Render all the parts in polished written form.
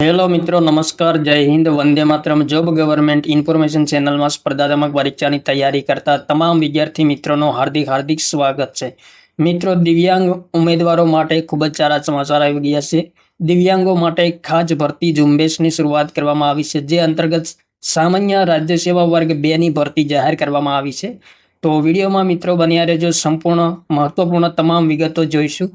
Hello મિત્રો, નમસ્કાર, જય Hind, Vande Mataram. Job government information ચેનલમાં સ્પર્ધાત્મક પરીક્ષાની તૈયારી કરતા તમામ વિદ્યાર્થી મિત્રોનું હાર્દિક સ્વાગત છે. મિત્રો, દિવ્યાંગ ઉમેદવારો માટે ખૂબ જ સારા સમાચાર આવી ગયા છે. દિવ્યાંગો માટે ખાસ ભરતી ઝુંબેશની શરૂઆત કરવામાં આવી છે, જે અંતર્ગત સામાન્ય રાજ્ય સેવા વર્ગ 2 ની ભરતી જાહેર કરવામાં આવી છે. તો વિડીયોમાં મિત્રો બન્યા રહેજો, સંપૂર્ણ મહત્વપૂર્ણ તમામ વિગતો જોઈશું.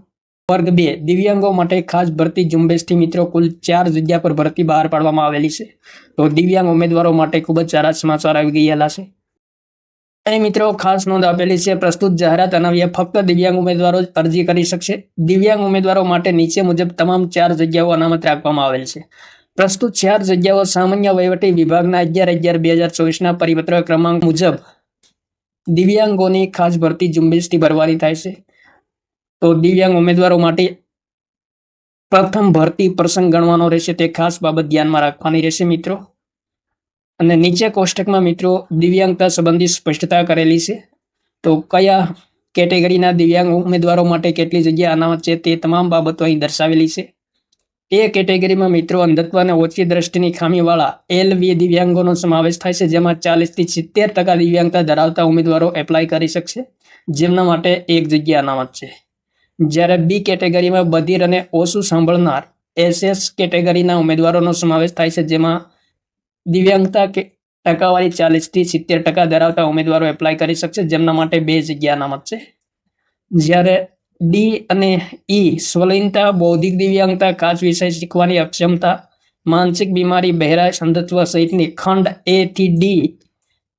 વર્ગ 2 દિવ્યાંગો માટે ખાસ ભરતી ઝુંબેશથી મિત્રો કુલ 4 જગ્યા પર ભરતી બહાર પાડવામાં આવેલી છે. તો દિવ્યાંગ ઉમેદવારો માટે ખૂબ જ સારા સમાચાર આવી ગયેલા છે. અહીં મિત્રો ખાસ નોંધ આપેલી છે, પ્રસ્તુત જાહેરાત અન્વયે ફક્ત દિવ્યાંગ ઉમેદવારો જ અરજી કરી શકશે. દિવ્યાંગ ઉમેદવારો માટે નીચે મુજબ તમામ 4 જગ્યાઓ અનામત રાખવામાં આવેલ છે. પ્રસ્તુત 4 જગ્યાઓ સામાન્ય વહીવટી વિભાગના 11/11/2024 ના પરિપત્ર ક્રમાંક મુજબ દિવ્યાંગોની ખાસ ભરતી ઝુંબેશથી ભરવાની થાય છે. તો દિવ્યાંગ ઉમેદવારો માટે પ્રથમ ભરતી પ્રસંગ ગણવાનો રહેશે, તે ખાસ બાબત ધ્યાનમાં રાખવાની રહેશે મિત્રો. અને નીચે કોષ્ટકમાં મિત્રો દિવ્યાંગતા સંબંધી સ્પષ્ટતા કરેલી છે. તો કયા કેટેગરીના દિવ્યાંગ ઉમેદવારો માટે કેટલી જગ્યા અનામત છે તે તમામ બાબતો અહીં દર્શાવેલી છે. એ કેટેગરીમાં મિત્રો અંધત્વ અને ઓછી દ્રષ્ટિની ખામીવાળા LV દિવ્યાંગોનો સમાવેશ થાય છે, જેમાં 40 થી 70% દિવ્યાંગતા ધરાવતા ઉમેદવારો એપ્લાય કરી શકશે, જેમના માટે 1 જગ્યા અનામત છે. જ્યારે બી કેટેગરીમાં બધિર અને ઓછું સાંભળનાર SS કેટેગરીના ઉમેદવારોનો સમાવેશ થાય છે, જેમાં દિવ્યાંગતા ટકાવારી 40 થી 70% ધરાવતા ઉમેદવારો એપ્લાય કરી શકશે, જેમના માટે 2 જગ્યા અનામત છે. જ્યારે ડી અને ઈ સ્વલિનતા, બૌદ્ધિક દિવ્યાંગતા, ખાસ વિષય શીખવાની અક્ષમતા, માનસિક બીમારી, બહેરાશ, અંધત્વ સહિતની ખંડ A થી D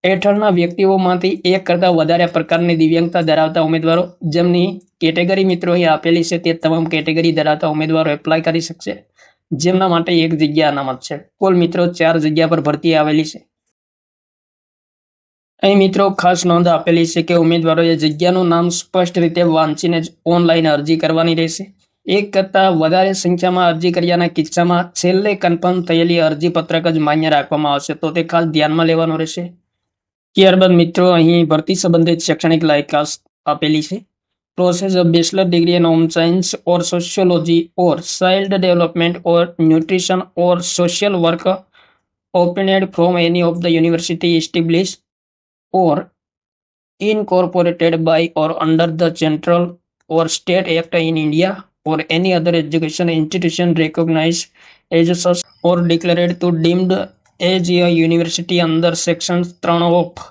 હેઠળના વ્યક્તિઓમાંથી એક કરતાં વધારે પ્રકારની દિવ્યાંગતા ધરાવતા ઉમેદવારો, જેમની કેટેગરી મિત્રો અહીં આપેલી છે, તે તમામ કેટેગરી ધરાવતા ઉમેદવારો એપ્લાય કરી શકશે, જેમના માટે 1 જગ્યા અનામત છે. કુલ મિત્રો 4 જગ્યા પર ભરતી આવેલી છે. અહીં મિત્રો ખાસ નોંધ આપેલી છે કે ઉમેદવારોએ જગ્યાનું નામ સ્પષ્ટ રીતે વાંચીને જ ઓનલાઈન અરજી કરવાની રહેશે. એક કરતાં વધારે સંખ્યામાં અરજી કર્યાના કિસ્સામાં છેલ્લે કન્ફર્મ થયેલી અરજી પત્રક જ માન્ય રાખવામાં આવશે, તો તે ખાસ ધ્યાનમાં લેવાનું રહેશે. ત્યારબાદ મિત્રો અહીં ભરતી સંબંધિત શૈક્ષણિક લાયકાત આપેલી છે. Process of bachelor degree in home science or sociology or child development or nutrition or social work opened from any of the university establish or incorporated by or under the central or state act in India or any other education institution recognised as such or declared to deemed as a university under section 3 of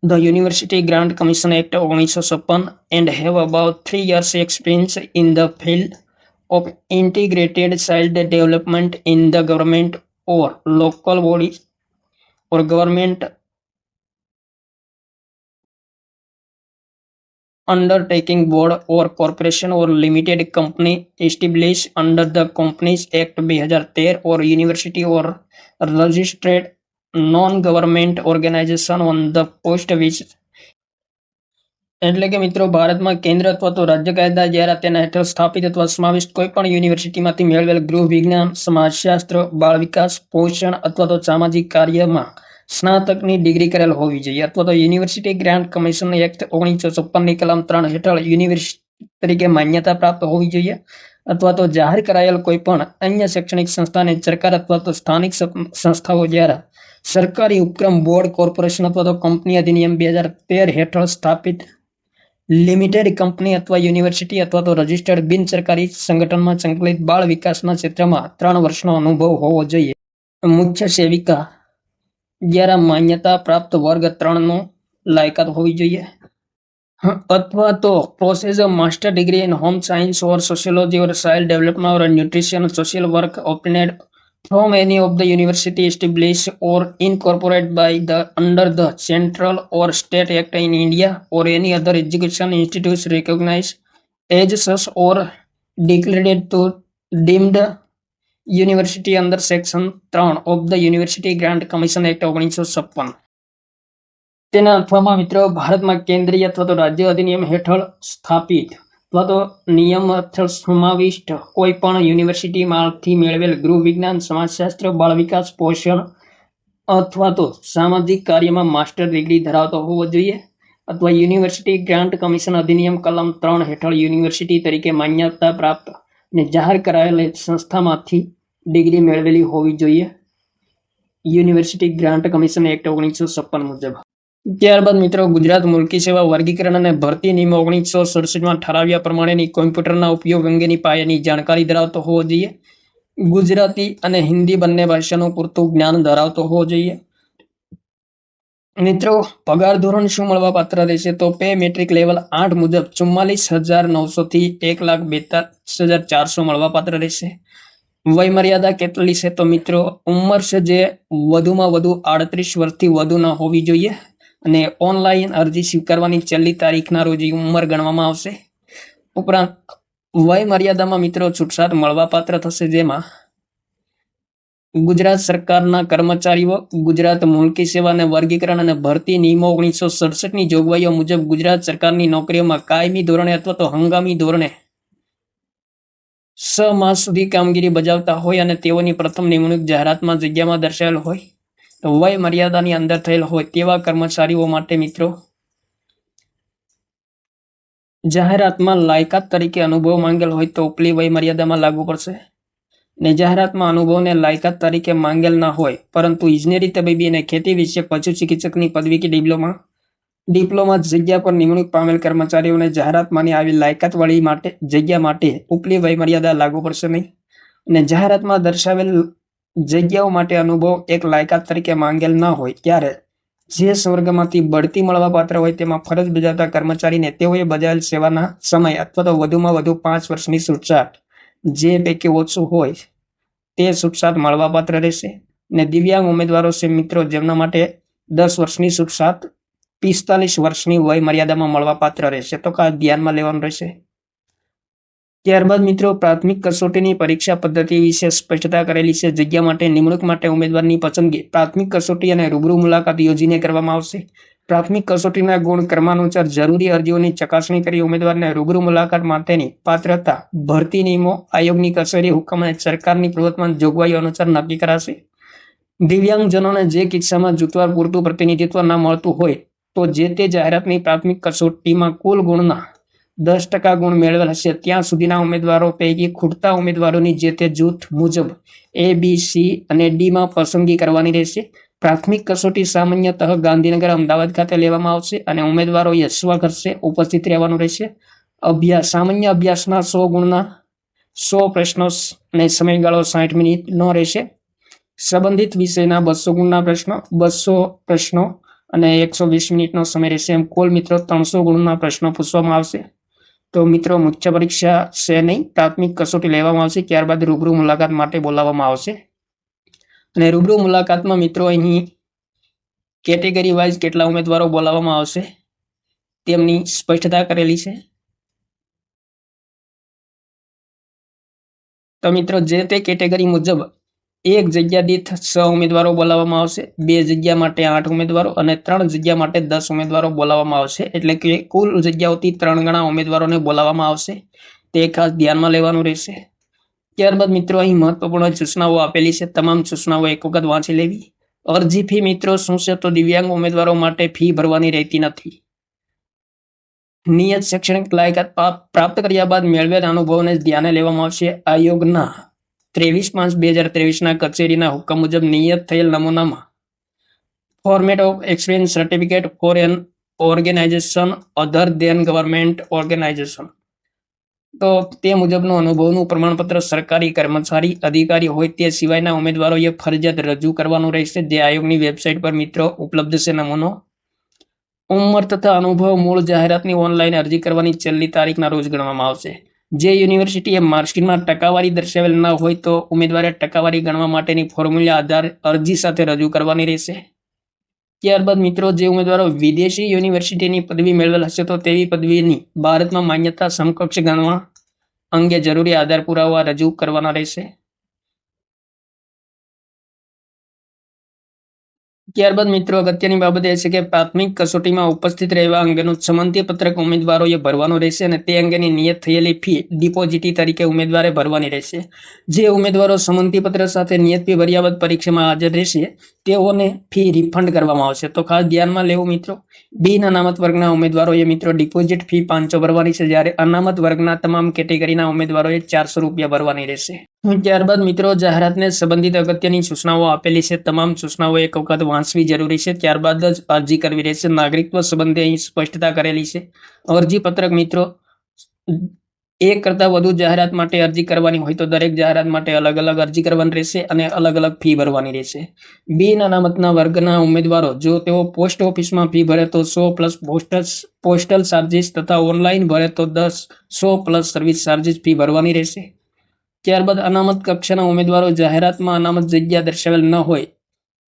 the University Grant Commission Act 1956 and have about 3 years experience in the field of integrated child development in the government or local bodies or government undertaking board or corporation or limited company established under the Companies Act 2013 or university or registered non-government organization on the post which એટલે કે મિત્રો ભારતમાં કેન્દ્ર અથવા તો રાજ્ય કાયદા દ્વારા તેના હેઠળ સ્થાપિત અથવા સમાવિષ્ટ કોઈ પણ યુનિવર્સિટીમાંથી મેળવેલ ગૃહ વિજ્ઞાન, સમાજશાસ્ત્ર, બાળ વિકાસ, પોષણ અથવા તો સામાજિક કાર્યમાં સ્નાતકની ડિગ્રી કરેલ હોવી જોઈએ, અથવા તો યુનિવર્સિટી ગ્રાન્ટ કમિશન એક્ટ 1956 ની કલમ 3 હેઠળ યુનિવર્સિટી તરીકે માન્યતા પ્રાપ્ત હોવી જોઈએ, અથવા તો જાહેર કરાયેલ કોઈ પણ અન્ય શૈક્ષણિક સંસ્થાને સરકાર અથવા તો સ્થાનિક સંસ્થાઓ દ્વારા સરકારી ઉપક્રમ, બોર્ડ, કોર્પોરેશન અથવા તો કંપની અધિનિયમ 2013 હેઠળ સ્થાપિત લિમિટેડ કંપની અથવા યુનિવર્સિટી અથવા તો રજિસ્ટર્ડ બિન સરકારી સંગઠનમાં સંકલિત બાળ વિકાસના ક્ષેત્રમાં 3 વર્ષનો અનુભવ હોવો જોઈએ. મુખ્ય સેવિકા દ્વારા માન્યતા પ્રાપ્ત વર્ગ 3 નો લાયકાત હોવી જોઈએ, અથવા તો process of master degree in home science or sociology or child development or nutrition social work ઓપનેડ from any of the university established or incorporated by the under the central or state act in India or any other education institution recognized as such or declared to deemed university under section 3 of the University Grant Commission Act 1956. તેના અથવામાં મિત્રો ભારતમાં કેન્દ્રીય અથવા તો રાજ્ય અધિનિયમ હેઠળ સ્થાપિત અથવા તો નિયમ હેઠળ સમાવિષ્ટ કોઈ પણ યુનિવર્સિટીમાંથી મેળવેલ ગૃહ વિજ્ઞાન, સમાજશાસ્ત્ર, બાળ વિકાસ, પોષણ અથવા તો સામાજિક કાર્યમાં માસ્ટર ડિગ્રી ધરાવતો હોવો જોઈએ, અથવા યુનિવર્સિટી ગ્રાન્ટ કમિશન અધિનિયમ કલમ 3 હેઠળ યુનિવર્સિટી તરીકે માન્યતા પ્રાપ્ત અને જાહેર કરાયેલ સંસ્થામાંથી ડિગ્રી મેળવેલી હોવી જોઈએ યુનિવર્સિટી ગ્રાન્ટ કમિશન એક્ટ 1956 મુજબ. ત્યારબાદ મિત્રો ગુજરાત મુલકી સેવા વર્ગીકરણ અને ભરતી નિયમ 1967 ઠરાવ્યા પ્રમાણેની કોમ્પ્યુટરના ઉપયોગ અંગેની પાયાની જાણકારી ધરાવતો હોવો જોઈએ. ગુજરાતી અને હિન્દી બંને ભાષાનું પૂરતું જ્ઞાન ધરાવતો હોવો જોઈએ. મિત્રો પગાર ધોરણ શું મળવા પાત્ર રહેશે તો પે મેટ્રિક લેવલ 8 મુજબ 44,900 થી 1,42,400 મળવા પાત્ર રહેશે. વય મર્યાદા કેટલી છે તો મિત્રો ઉંમર છે જે વધુમાં વધુ 38 વર્ષથી વધુ ન હોવી જોઈએ અને ઓનલાઈન અરજી સ્વીકારવાની છેલ્લી તારીખના રોજ ઉંમર ગણવામાં આવશે. ઉપરાંત વય મર્યાદામાં મિત્રો છૂટછાટ મળવા પાત્ર થશે, જેમાં ગુજરાત સરકારના કર્મચારીઓ ગુજરાત મુલકી સેવા અને વર્ગીકરણ અને ભરતી નિયમો 1967ની જોગવાઈઓ મુજબ ગુજરાત સરકારની નોકરીઓમાં કાયમી ધોરણે અથવા તો હંગામી ધોરણે 6 માસ સુધી કામગીરી બજાવતા હોય અને તેઓની પ્રથમ નિમણૂક જાહેરાતમાં જગ્યામાં દર્શાવેલ હોય તો વય મર્યાદાની અંદર થયેલ હોય તેવા કર્મચારીઓ માટે મિત્રો જાહેરાતમાં લાયકાત તરીકે અનુભવ માંગેલ હોય તો ઉપલી વય મર્યાદામાં લાગુ પડશે. ને જાહેરાતમાં અનુભવને લાયકાત તરીકે માંગેલ ના હોય પરંતુ ઇજનેરી, તબીબી અને ખેતી વિશે પશુ ચિકિત્સકની પદવી કે ડિપ્લોમા જગ્યા પર નિમણૂક પામેલ કર્મચારીઓને જાહેરાતમાંની આવી લાયકાતવાળી જગ્યા માટે ઉપલી વય મર્યાદા લાગુ પડશે નહીં. અને જાહેરાતમાં દર્શાવેલ જગ્યાઓ માટે અનુભવ એક લાયકાત તરીકે માંગેલ ન હોય ત્યારે જે સ્વર્ગમાંથી બઢતી મળવા પાત્ર હોય તેમાં ફરજ બજાવતા કર્મચારીને તેઓએ બજાવેલ સેવાના સમય અથવા તો વધુમાં વધુ 5 વર્ષની છૂટછાટ જે પૈકી ઓછું હોય તે છૂટછાટ મળવા પાત્ર રહેશે. ને દિવ્યાંગ ઉમેદવારો છે મિત્રો જેમના માટે 10 વર્ષની છૂટછાટ 45 વર્ષની વય મર્યાદામાં મળવા પાત્ર રહેશે, તો આ ધ્યાનમાં લેવાનું રહેશે. ત્યારબાદ મિત્રો પ્રાથમિક કસોટીની પરીક્ષા પદ્ધતિ વિશે સ્પષ્ટતા કરેલી છે. જગ્યા માટે નિમણૂક માટે ઉમેદવારની પસંદગી પ્રાથમિક કસોટી અને રૂબરૂ મુલાકાત યોજીને કરવામાં આવશે. પ્રાથમિક કસોટીના ગુણ ક્રમાનુસાર જરૂરી અરજીઓની ચકાસણી કરી ઉમેદવારને રૂબરૂ મુલાકાત માટેની પાત્રતા ભરતી નિયમો, આયોગની કચેરી હુકમ અને સરકારની પ્રવર્તમાન જોગવાઈઓ અનુસાર નક્કી કરાશે. દિવ્યાંગજનોને જે કિસ્સામાં જૂથવાર પૂરતું પ્રતિનિધિત્વ ન મળતું હોય તો જે તે જાહેરાતની પ્રાથમિક કસોટીમાં કુલ ગુણના 10% ગુણ મેળવેલ હશે ત્યાં સુધીના ઉમેદવારો પૈકી ખૂટતા ઉમેદવારોની જે તે જૂથ મુજબ A, B, C અને D માં પસંદગી કરવાની રહેશે. પ્રાથમિક કસોટી સામાન્યતઃ ગાંધીનગર, અમદાવાદ ખાતે લેવામાં આવશે અને ઉમેદવારોએ સ્વખર્ચે ઉપસ્થિત રહેવાનું રહેશે. સામાન્ય અભ્યાસના 100 ગુણના 100 પ્રશ્નો અને સમયગાળો 60 મિનિટનો રહેશે. સંબંધિત વિષયના 200 ગુણના પ્રશ્નો 200 પ્રશ્નો અને 120 મિનિટનો સમય રહેશે. એમ કુલ મિત્રો 300 ગુણના પ્રશ્નો પૂછવામાં આવશે. તો મિત્રો મુખ્ય પરીક્ષા છે નહીં, પ્રાથમિક કસોટી લેવામાં આવશે, ત્યારબાદ રૂબરૂ મુલાકાત માટે બોલાવવામાં આવશે. અને રૂબરૂ મુલાકાતમાં મિત્રો અહીં કેટેગરી વાઇઝ કેટલા ઉમેદવારો બોલાવવામાં આવશે તેમની સ્પષ્ટતા કરેલી છે. તો મિત્રો જે તે કેટેગરી મુજબ એક જગ્યા દીઠ 6 ઉમેદવારો બોલાવવામાં આવશે, 2 જગ્યા માટે 8 ઉમેદવારો અને 3 જગ્યા માટે 10 ઉમેદવારો બોલાવવામાં આવશે. એટલે કે કુલ જગ્યાઓથી 3 ગણા ઉમેદવારોને બોલાવવામાં આવશે, તે ખાસ ધ્યાનમાં લેવાનું રહેશે. ત્યારબાદ મિત્રો અહીં મહત્વપૂર્ણ સૂચનાઓ આપેલી છે, તમામ સૂચનાઓ એક વખત વાંચી લેવી. અરજી ફી મિત્રો શું છે તો દિવ્યાંગ ઉમેદવારો માટે ફી ભરવાની રહેતી નથી. નિયત શૈક્ષણિક લાયકાત પ્રાપ્ત કર્યા બાદ મેળવેલ અનુભવને ધ્યાને લેવામાં આવશે. આયોગના 23/5/2023ના કચેરીના હુકમ મુજબ નિયત થયેલ નમૂનામાં format of experience certificate for an organisation other than government organisation, તો તે મુજબનું અનુભવનું પ્રમાણપત્ર સરકારી કર્મચારી, અધિકારી હોય તે સિવાયના ઉમેદવારોએ ફરજિયાત રજૂ કરવાનું રહેશે, જે આયોગની વેબસાઇટ પર મિત્રો ઉપલબ્ધ છે નમૂનો. ઉંમર તથા અનુભવ મૂળ જાહેરાતની ઓનલાઈન અરજી કરવાની છેલ્લી તારીખના રોજ ગણવામાં આવશે. જે યુનિવર્સિટીએ માર્કશીટમાં ટકાવારી દર્શાવેલ ન હોય તો ઉમેદવારે ટકાવારી ગણવા માટેની ફોર્મ્યુલા આધાર અરજી સાથે રજૂ કરવાની રહેશે. ત્યારબાદ મિત્રો જે ઉમેદવારો વિદેશી યુનિવર્સિટીની પદવી મેળવેલ હશે તો તેવી પદવીની ભારતમાં માન્યતા સમકક્ષ ગણવા અંગે જરૂરી આધાર પુરાવા રજૂ કરવાના રહેશે. ત્યારબાદ મિત્રો અગત્યની બાબત એ છે કે પ્રાથમિક કસોટીમાં ઉપસ્થિત રહેવા અંગેનું સંમતિ પત્રક ઉમેદવારોએ ભરવાનું રહેશે અને તે અંગેની નિયત થયેલી ફી ડિપોઝિટી તરીકે ઉમેદવારે ભરવાની રહેશે. જે ઉમેદવારો સંમતિ પત્ર સાથે નિયત ફી ભર્યા બાદ પરીક્ષામાં હાજર રહેશે તેઓને ફી રિફંડ કરવામાં આવશે. તો ખાસ ધ્યાનમાં લેવું મિત્રો, બિન અનામત વર્ગના ઉમેદવારોએ મિત્રો ડિપોઝિટ ફી 500 ભરવાની છે, જ્યારે અનામત વર્ગના તમામ કેટેગરીના ઉમેદવારોએ 400 રૂપિયા ભરવાની રહેશે. ત્યારબાદ મિત્રો જાહેરાતને સંબંધિત અગત્યની સૂચનાઓ આપેલી છે. તમામ સૂચનાઓ એક વખત વાંચવી જરૂરી છે, ત્યારબાદ જ અરજી કરવી રહેશે. નાગરિકત્વ સંબંધે અહીં સ્પષ્ટતા કરેલી છે. અરજી પત્રક મિત્રો, એક કરતાં વધુ જાહેરાત માટે અરજી કરવાની હોય તો દરેક જાહેરાત માટે અલગ અલગ અરજી કરવાની રહેશે અને અલગ અલગ ફી ભરવાની રહેશે. બિન અનામતના વર્ગના ઉમેદવારો જો તેઓ પોસ્ટ ઓફિસમાં ફી ભરે તો 100 પ્લસ પોસ્ટલ ચાર્જીસ તથા ઓનલાઈન ભરે તો 100 પ્લસ સર્વિસ ચાર્જીસ ફી ભરવાની રહેશે. ત્યારબાદ અનામત કક્ષાના ઉમેદવારો જાહેરાતમાં અનામત જગ્યા દર્શાવેલ ન હોય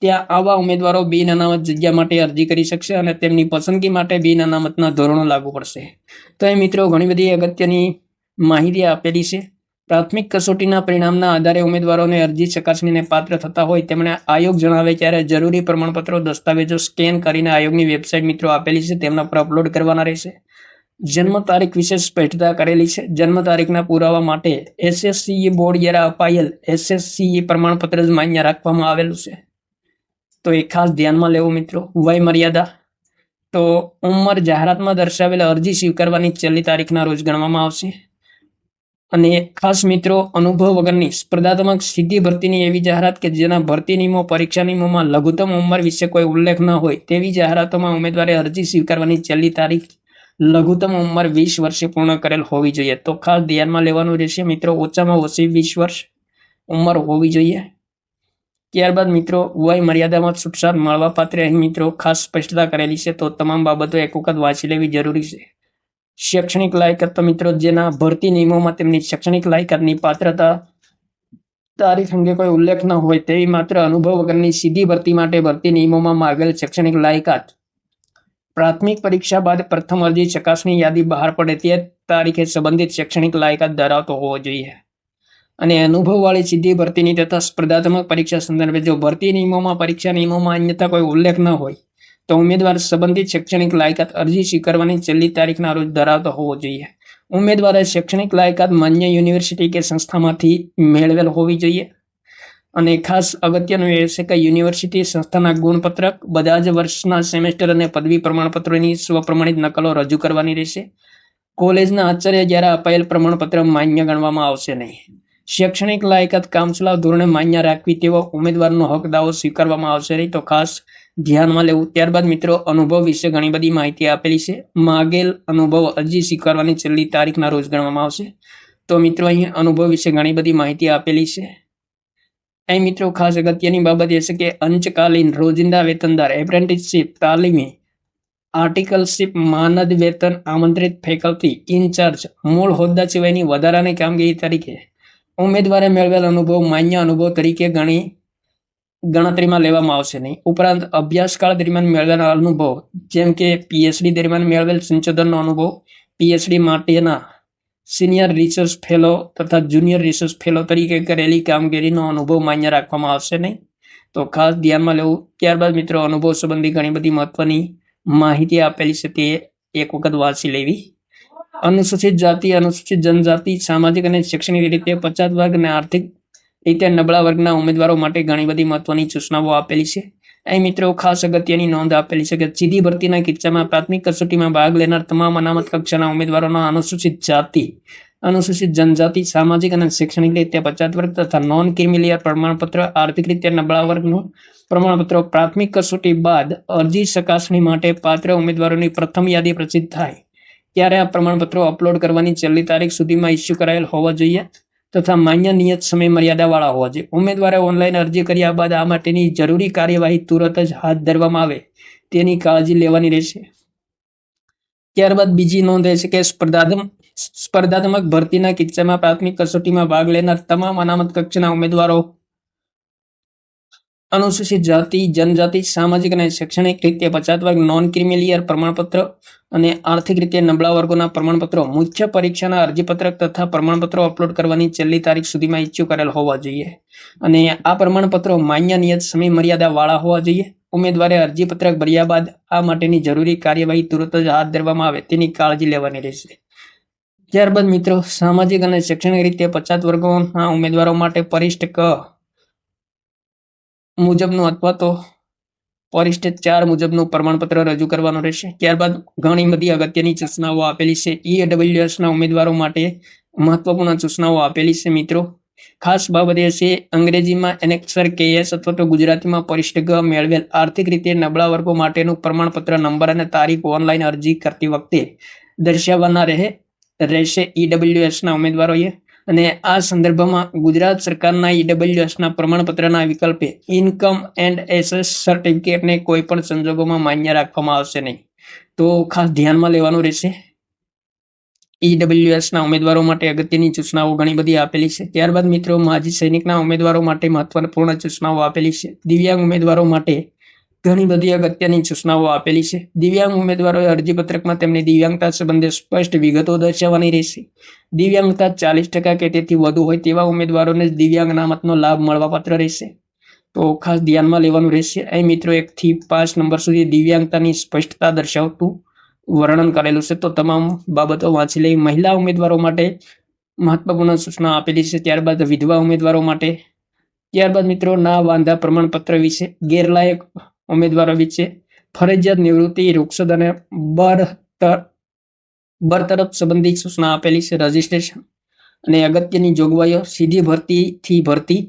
ત્યાં આવા ઉમેદવારો બિન અનામત જગ્યા માટે અરજી કરી શકશે અને તેમની પસંદગી માટે બિન અનામતના ધોરણો લાગુ પડશે. તો એ મિત્રો ઘણી બધી અગત્યની માહિતી આપેલી છે. પ્રાથમિક કસોટીના પરિણામના આધારે ઉમેદવારોને અરજી ચકાસણીને પાત્ર થતા હોય તેમણે આયોગ જણાવે ત્યારે જરૂરી પ્રમાણપત્રો દસ્તાવેજો સ્કેન કરીને આયોગની વેબસાઇટ મિત્રો આપેલી છે તેમના પર અપલોડ કરવાના રહેશે. જન્મ તારીખ વિશે સ્પષ્ટતા કરેલી છે. જન્મ તારીખના પુરાવા માટે SSCE બોર્ડ દ્વારા અપાયેલ SSCE પ્રમાણપત્ર જ માન્ય રાખવામાં આવેલું છે. તો એ ખાસ ધ્યાનમાં લેવું મિત્રો. વય મર્યાદા તો ઉંમર જાહેરાતમાં દર્શાવેલ અરજી સ્વીકારવાની છેલ્લી તારીખના રોજ ગણવામાં આવશે. અને ખાસ મિત્રો અનુભવ વગરની સ્પર્ધાત્મક સીધી ભરતીની એવી જાહેરાત કે જેના ભરતી નિયમો પરીક્ષા નિયમોમાં લઘુત્તમ ઉંમર વિશે કોઈ ઉલ્લેખ ન હોય તેવી જાહેરાતોમાં ઉમેદવારે અરજી સ્વીકારવાની છેલ્લી તારીખ લઘુત્તમ ઉંમર 20 વર્ષે પૂર્ણ કરેલ હોવી જોઈએ. તો ખાસ ધ્યાનમાં લેવાનું રહેશે મિત્રો, ઓછામાં ઓછી 20 વર્ષ ઉંમર હોવી જોઈએ. ત્યારબાદ મિત્રો વય મર્યાદામાં છૂટછાટ મળવા પાત્ર અહીં મિત્રો ખાસ સ્પષ્ટતા કરેલી છે, તો તમામ બાબતો એક વખત વાંચી લેવી જરૂરી છે. શૈક્ષણિક લાયકાત તો મિત્રો જેના ભરતી નિયમોમાં તેમની શૈક્ષણિક લાયકાતની પાત્રતા તારીખ અંગે કોઈ ઉલ્લેખ ન હોય તેવી માત્ર અનુભવ વગરની સીધી ભરતી માટે ભરતી નિયમોમાં માગેલ શૈક્ષણિક લાયકાત પ્રાથમિક પરીક્ષા બાદ પ્રથમ અરજી ચકાસણી યાદી બહાર પડે તે તારીખે સંબંધિત શૈક્ષણિક લાયકાત ધરાવતો હોવો જોઈએ. અને અનુભવવાળી સીધી ભરતીની તથા સ્પર્ધાત્મક પરીક્ષા સંદર્ભે જો ભરતી નિયમોમાં પરીક્ષા નિયમોમાં અન્યથા કોઈ ઉલ્લેખ ન હોય તો ઉમેદવાર સંબંધિત શૈક્ષણિક લાયકાત અરજી સ્વીકારવાની છેલ્લી તારીખના રોજ ધરાવતો હોવો જોઈએ. ઉમેદવારે શૈક્ષણિક લાયકાત માન્ય યુનિવર્સિટી કે સંસ્થામાંથી મેળવેલ હોવી જોઈએ. અને ખાસ અગત્યનું એ છે કે યુનિવર્સિટી સંસ્થાના ગુણપત્રક, બધા જ વર્ષના સેમેસ્ટર અને પદવી પ્રમાણપત્રોની સ્વપ્રમાણિત નકલો રજૂ કરવાની રહેશે. કોલેજના આચાર્ય દ્વારા અપાયેલ પ્રમાણપત્ર માન્ય ગણવામાં આવશે નહીં. શૈક્ષણિક લાયકાત કામચલાઉ ધોરણે માન્ય રાખવી તેવો ઉમેદવારનો હક દાવો સ્વીકારવામાં આવશે નહીં. તો ખાસ ધ્યાનમાં લેવું. ત્યારબાદ મિત્રો અનુભવ વિશે ઘણી બધી માહિતી આપેલી છે. માગેલ અનુભવ અરજી સ્વીકારવાની છેલ્લી તારીખના રોજ ગણવામાં આવશે. તો મિત્રો અહીં અનુભવ વિશે ઘણી બધી માહિતી આપેલી છે. અહીં મિત્રો ખાસ અગત્યની બાબત એ છે કે અંશકાલીન રોજિંદા વેતનદાર, એપ્રેન્ટિસશીપ, તાલીમી, આર્ટિકલશીપ, માનદ વેતન, આમંત્રિત ફેકલ્ટી, ઇન્ચાર્જ, મૂળ હોદ્દા સિવાયની વધારાની કામગીરી તરીકે ઉમેદવારે મેળવેલ અનુભવ માન્ય અનુભવ તરીકે ગણતરીમાં લેવામાં આવશે નહીં. ઉપરાંત અભ્યાસકાળ દરમિયાન મેળવેલ અનુભવ જેમ કે PhD દરમિયાન મેળવેલ સંશોધનનો અનુભવ, PhD માટેના સિનિયર રિસર્ચ ફેલો તથા જુનિયર રિસર્ચ ફેલો તરીકે કરેલી કામગીરીનો અનુભવ માન્ય રાખવામાં આવશે નહીં. તો ખાસ ધ્યાનમાં લેવું. ત્યારબાદ મિત્રો અનુભવ સંબંધી ઘણી બધી મહત્વની માહિતી આપેલી છે તે એક વખત વાંચી લેવી. અનુસૂચિત જાતિ, અનુસૂચિત જનજાતિ, સામાજિક અને શૈક્ષણિક રીતે પછાત વર્ગ અને આર્થિક રીતે નબળા વર્ગના ઉમેદવારો માટે ઘણી બધી મહત્વની સૂચનાઓ આપેલી છે. અહીં મિત્રો ખાસ અગત્યની નોંધ આપેલી છે કે સીધી ભરતીના કિસ્સામાં પ્રાથમિક કસોટીમાં ભાગ લેનાર તમામ અનામત કક્ષાના ઉમેદવારોના અનુસૂચિત જાતિ, અનુસૂચિત જનજાતિ, સામાજિક અને શૈક્ષણિક રીતે પછાત વર્ગ તથા નોન ક્રિમિલિયર પ્રમાણપત્ર, આર્થિક રીતે નબળા વર્ગનું પ્રમાણપત્રો પ્રાથમિક કસોટી બાદ અરજી ચકાસણી માટે પાત્ર ઉમેદવારોની પ્રથમ યાદી પ્રસિદ્ધ થાય ત્યારે આ પ્રમાણપત્રો અપલોડ કરવાની છેલ્લી તારીખ સુધીમાં ઇસ્યુ કરાયેલ હોવા જોઈએ તથા માન્ય નિયત સમય મર્યાદા વાળા હોવા જોઈએ. ઉમેદવારે ઓનલાઈન અરજી કર્યા બાદ આ માટેની જરૂરી કાર્યવાહી તુરત જ હાથ ધરવામાં આવે તેની કાળજી લેવાની રહેશે. ત્યારબાદ બીજી નોંધ એ છે કે સ્પર્ધાત્મક ભરતીના કિસ્સામાં પ્રાથમિક કસોટીમાં ભાગ લેનાર તમામ અનામત કક્ષાના ઉમેદવારો અનુસૂચિત જાતિ, જનજાતિ, સામાજિક અને શૈક્ષણિક રીતે પછાત વર્ગ, નોન ક્રિમિલિયર પ્રમાણપત્ર અને આર્થિક રીતે નબળા વર્ગોના પ્રમાણપત્રો મુખ્ય પરીક્ષાના અરજીપત્રક તથા પ્રમાણપત્રો અપલોડ કરવાની છેલ્લી તારીખ સુધીમાં ઇસ્યુ કરેલ હોવા જોઈએ. અને આ પ્રમાણપત્રો માન્ય નિયત સમય મર્યાદા વાળા હોવા જોઈએ. ઉમેદવારે અરજીપત્રક ભર્યા બાદ આ માટેની જરૂરી કાર્યવાહી તુરંત જ હાથ ધરવામાં આવે તેની કાળજી લેવાની રહેશે. ત્યારબાદ મિત્રો સામાજિક અને શૈક્ષણિક રીતે પછાત વર્ગોના ઉમેદવારો માટે પરિશિષ્ટ ક મુજબનું અથવા તો પરિશિષ્ટ 4 મુજબનું પ્રમાણપત્ર રજૂ કરવાનું રહેશે. ત્યારબાદ ઘણી બધી અગત્યની સૂચનાઓ આપેલી છે. EWS ના ઉમેદવારો માટે મહત્વપૂર્ણ સૂચનાઓ આપેલી છે. મિત્રો ખાસ બાબત એ છે અંગ્રેજીમાં એનેક્સર KS અથવા તો ગુજરાતીમાં પરિશિષ્ટ ગ મેળવેલ આર્થિક રીતે નબળા વર્ગો માટેનું પ્રમાણપત્ર નંબર અને તારીખ ઓનલાઈન અરજી કરતી વખતે દર્શાવવાના રહેશે EWS ના ઉમેદવારોએ. અને આ સંદર્ભમાં ગુજરાત સરકારના EWS ના પ્રમાણપત્રના વિકલ્પે ઇન્કમ એન્ડ એસેસ સર્ટિફિકેટને કોઈ પણ સંજોગોમાં માન્ય રાખવામાં આવશે નહીં. તો ખાસ ધ્યાનમાં લેવાનું રહેશે. EWS ના ઉમેદવારો માટે અગત્યની સૂચનાઓ ઘણી બધી આપેલી છે. ત્યારબાદ મિત્રો માજી સૈનિકના ઉમેદવારો માટે મહત્વપૂર્ણ સૂચનાઓ આપેલી છે. દિવ્યાંગ ઉમેદવારો માટે ઘણી બધી અગત્યની સૂચનાઓ આપેલી છે. દિવ્યાંગ ઉમેદવારોએ અરજીપત્રકમાં તેમની દિવ્યાંગતા સંબંધે સ્પષ્ટ વિગતો દર્શાવવાની રહેશે. દિવ્યાંગતા 40% કે તેથી વધુ હોય તેવા ઉમેદવારોને જ દિવ્યાંગ અનામતનો લાભ મળવાપાત્ર રહેશે. તો ખાસ ધ્યાનમાં લેવાનું રહેશે. અહીં મિત્રો 1 થી 5 નંબર સુધી દિવ્યાંગતાની સ્પષ્ટતા દર્શાવતું વર્ણન કરેલું છે. તો તમામ બાબતો વાંચી લઈ. મહિલા ઉમેદવારો માટે મહત્વપૂર્ણ સૂચના આપેલી છે. ત્યારબાદ વિધવા ઉમેદવારો માટે. ત્યારબાદ મિત્રો ના વાંધા પ્રમાણપત્ર વિશે, ગેરલાયક ઉમેદવારો વિશે, ફરજિયાત નિવૃત્તિ, રૂક્ષદ અને બરતરફ સંબંધિત સૂચના આપેલી છે. રજીસ્ટ્રેશન અને અગત્યની જોગવાઈઓ. સીધી ભરતીથી ભરતી.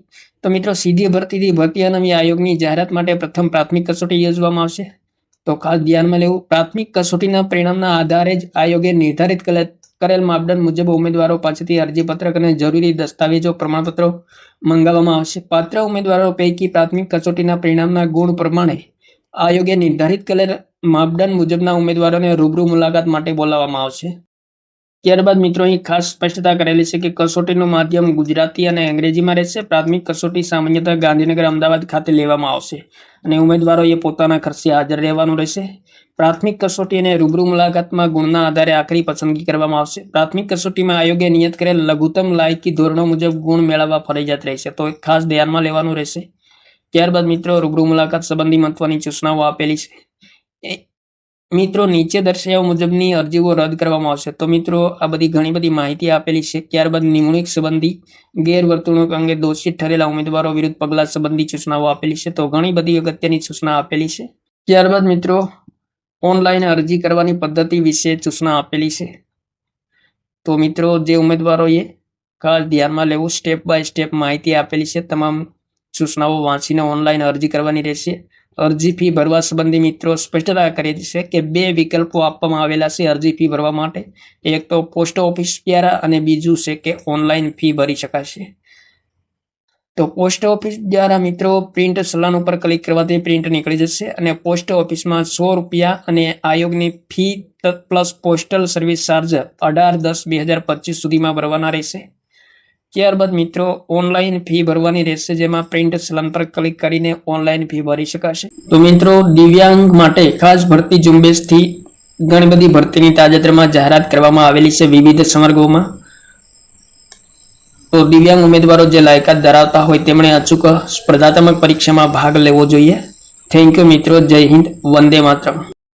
તો મિત્રો સીધી ભરતીથી ભરતી અનામી આયોગની જાહેરાત માટે પ્રથમ પ્રાથમિક કસોટી યોજવામાં આવશે. તો ખાસ ધ્યાનમાં લેવું. પ્રાથમિક કસોટીના પરિણામના આધારે જ આયોગે નિર્ધારિત કરેલ માપદંડ મુજબ ઉમેદવારો પાસેથી અરજીપત્રક અને જરૂરી દસ્તાવેજો પ્રમાણપત્રો મંગાવવામાં આવશે. પાત્ર ઉમેદવારો પૈકી પ્રાથમિક કસોટીના પરિણામના ગુણ પ્રમાણે આયોગે નિર્ધારિત કરેલ માપદંડ મુજબના ઉમેદવારોને રૂબરૂ મુલાકાત માટે બોલાવવામાં આવશે. ત્યારબાદ મિત્રો અહીં ખાસ સ્પષ્ટતા કરેલી છે કે કસોટીનું માધ્યમ ગુજરાતી અને અંગ્રેજીમાં રહેશે. પ્રાથમિક કસોટી સામાન્યતઃ ગાંધીનગર, અમદાવાદ ખાતે લેવામાં આવશે અને ઉમેદવારોએ પોતાના ખર્ચે હાજર રહેવાનું રહેશે. પ્રાથમિક કસોટી અને રૂબરૂ મુલાકાતમાં ગુણના આધારે આખરી પસંદગી કરવામાં આવશે. પ્રાથમિક કસોટીમાં આયોગે નિયત કરેલ લઘુત્તમ લાયકી ધોરણો મુજબ ગુણ મેળવવા ફરજિયાત રહેશે. તો ખાસ ધ્યાનમાં લેવાનું રહેશે. ત્યારબાદ મિત્રો રૂબરૂ મુલાકાત સંબંધી મહત્વની સૂચનાઓ આપેલી છે. મિત્રો નીચે દર્શાવ્યા મુજબની અરજીઓ રદ કરવામાં આવશે. તો મિત્રો આ બધી ઘણી બધી માહિતી આપેલી છે. ત્યારબાદ નિમણૂક સંબંધી ગેરવર્તણૂક અંગે દોષિત ઠરેલા ઉમેદવારો વિરુદ્ધ પગલાં સંબંધી સૂચનાઓ આપેલી છે. તો ઘણી બધી અગત્યની સૂચના આપેલી છે. ત્યારબાદ મિત્રો ઓનલાઈન અરજી કરવાની પદ્ધતિ વિશે સૂચના આપેલી છે. તો મિત્રો જે ઉમેદવારોએ ખાસ ધ્યાનમાં લેવું, સ્ટેપ બાય સ્ટેપ માહિતી આપેલી છે. તમામ સૂચનાઓ વાંચીને ઓનલાઈન અરજી કરવાની રહેશે. અરજી ફી ભરવા સંબંધી મિત્રો સ્પષ્ટતા કરી છે કે 2 વિકલ્પો આપવામાં આવેલા છે અરજી ફી ભરવા માટે. એક તો પોસ્ટ ઓફિસ દ્વારા અને બીજું છે કે ઓનલાઈન ફી ભરી શકાશે. તો પોસ્ટ ઓફિસ દ્વારા મિત્રો પ્રિન્ટ ચલાન ઉપર ક્લિક કરવાથી પ્રિન્ટ નીકળી જશે અને પોસ્ટ ઓફિસમાં ₹100 અને આયોગની fee plus postal service charge 18/10/2025 સુધીમાં ભરવાના રહેશે. ત્યારબાદ મિત્રો ઓનલાઈન ફી ભરવાની રહેશે, જેમાં પ્રિન્ટ ચલણ પર ક્લિક કરીને ઓનલાઈન ફી ભરી શકાશે. તો મિત્રો દિવ્યાંગ માટે ખાસ ભરતી ઝુંબેશથી ઘણી બધી ભરતીની તાજેતરમાં જાહેરાત કરવામાં આવેલી છે વિવિધ સંવર્ગોમાં. તો દિવ્યાંગ ઉમેદવારો જે લાયકાત ધરાવતા હોય તેમણે અચૂક સ્પર્ધાત્મક પરીક્ષામાં ભાગ લેવો જોઈએ. થેન્ક યુ મિત્રો. જય હિન્દ. વંદે માતરમ.